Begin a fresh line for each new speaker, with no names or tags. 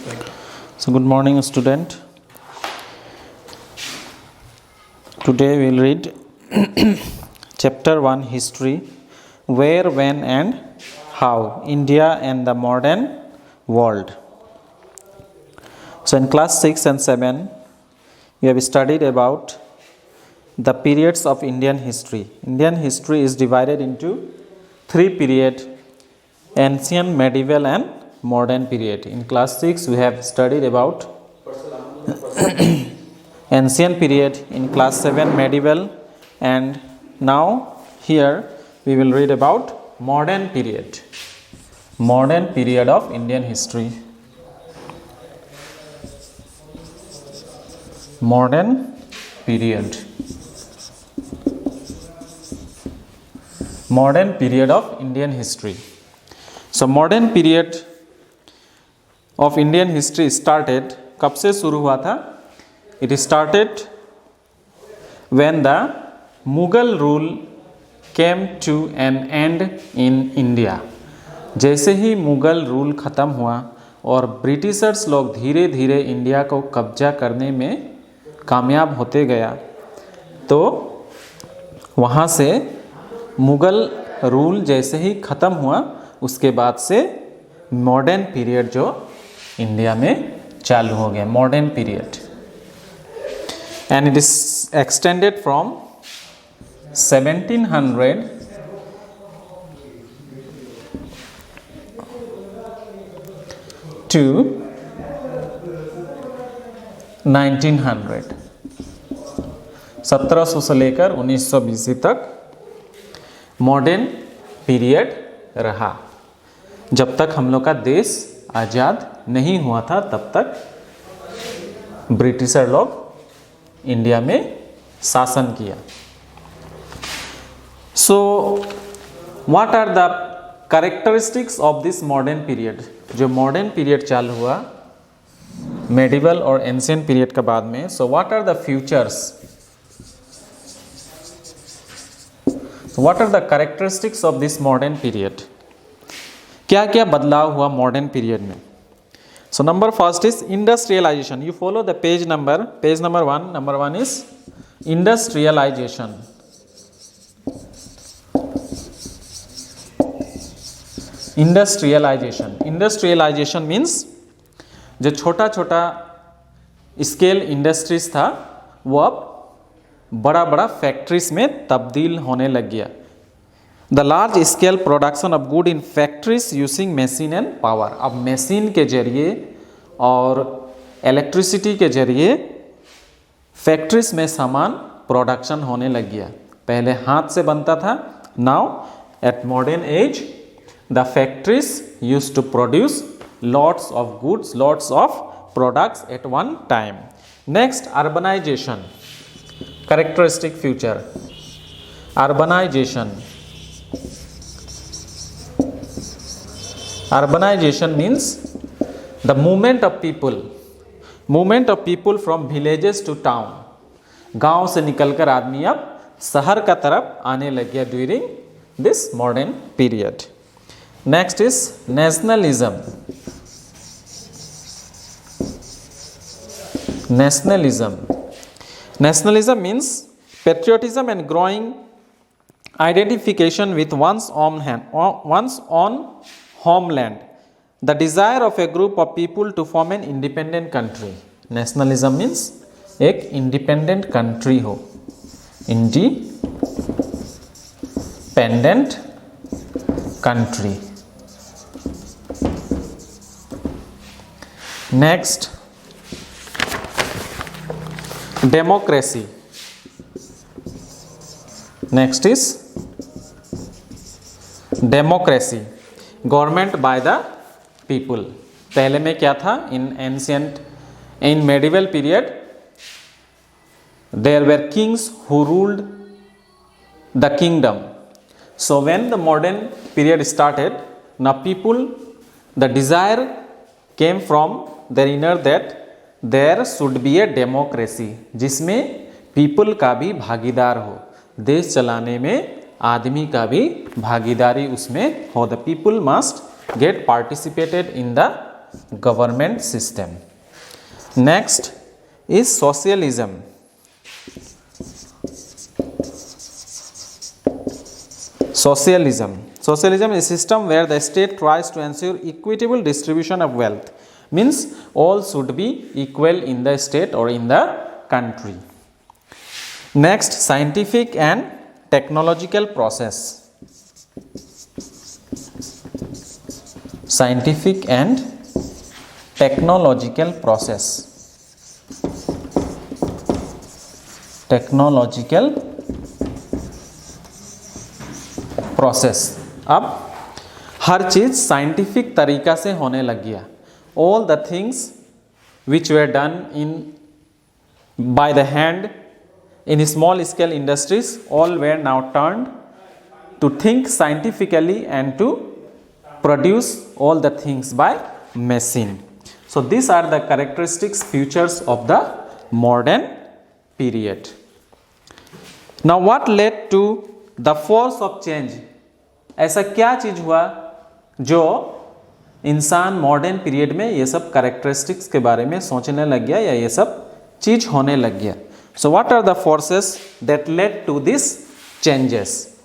So good morning student. Today we will read chapter 1 history, where, when and how India and the modern world. So in class 6 and 7 we have studied about the periods of Indian history. Indian history is divided into three periods: ancient, medieval and modern period. In class 6 we have studied about ancient period, in class 7 medieval, and now here we will read about modern period of Indian history. Modern period of Indian history. So modern period of Indian history started, कब से शुरू हुआ था? It started when the Mughal rule came to an end in India. जैसे ही Mughal rule ख़त्म हुआ और Britishers लोग धीरे धीरे इंडिया को कब्जा करने में कामयाब होते गया, तो वहाँ से मुग़ल रूल जैसे ही ख़त्म हुआ उसके बाद से मॉडर्न पीरियड जो इंडिया में चालू हो गया, modern period, and it is extended from 1700 to 1900, 1700 से लेकर 1920 तक मॉडर्न पीरियड रहा। जब तक हम लोग का देश आज़ाद नहीं हुआ था तब तक ब्रिटिशर लोग इंडिया में शासन किया। So what are the characteristics of this modern period? जो मॉडर्न पीरियड चालू हुआ मेडिवल और एंशिएंट पीरियड के बाद में, so what are the futures, what are the characteristics of this modern period? क्या क्या बदलाव हुआ मॉडर्न पीरियड में? So number first is industrialisation. You follow the page number 1. Number 1 is industrialisation. Industrialisation means जो छोटा छोटा स्केल इंडस्ट्रीज था वो अब बड़ा बड़ा फैक्ट्रीज में तब्दील होने लग गया. The large scale production of good in factories using machine and power. अब मशीन के जरिए और इलेक्ट्रिसिटी के जरिए फैक्ट्रीज में सामान प्रोडक्शन होने लग गया. पहले हाथ से बनता था. Now at modern age the factories used to produce lots of goods, lots of products at one time. Next, urbanisation. Characteristic future urbanisation. Urbanization means the movement of people from villages to town. गांव से निकलकर आदमी अब शहर का तरफ आने लग गया during this modern period. Next is nationalism. Nationalism means patriotism and growing identification with one's own homeland, the desire of a group of people to form an independent country. Nationalism means एक independent country हो, independent country. Next, democracy. Next is democracy. Government by the people. पहले में क्या था? In medieval period there were kings who ruled the kingdom. So when the modern period started, ना people, the desire came from their inner that there should be a democracy, जिसमें people का भी भागीदार हो, देश चलाने में आदमी का भी भागीदारी उसमें हो. The people must get participated in the government system. Next is socialism. Socialism is a system where the state tries to ensure equitable distribution of wealth. Means all should be equal in the state or in the country. Next, scientific and technological process. Scientific and technological process. Technological process. अब हर चीज scientific तरीका से होने लग गया. All the things which were done by the hand in small scale industries, all were now turned to think scientifically and to produce all the things by machine. So these are the characteristics, features of the modern period. Now what led to the force of change? ऐसा क्या चीज हुआ जो इंसान modern period में ये सब characteristics के बारे में सोचने लग गया या ये सब चीज होने लग गया. So what are the forces that led to this changes?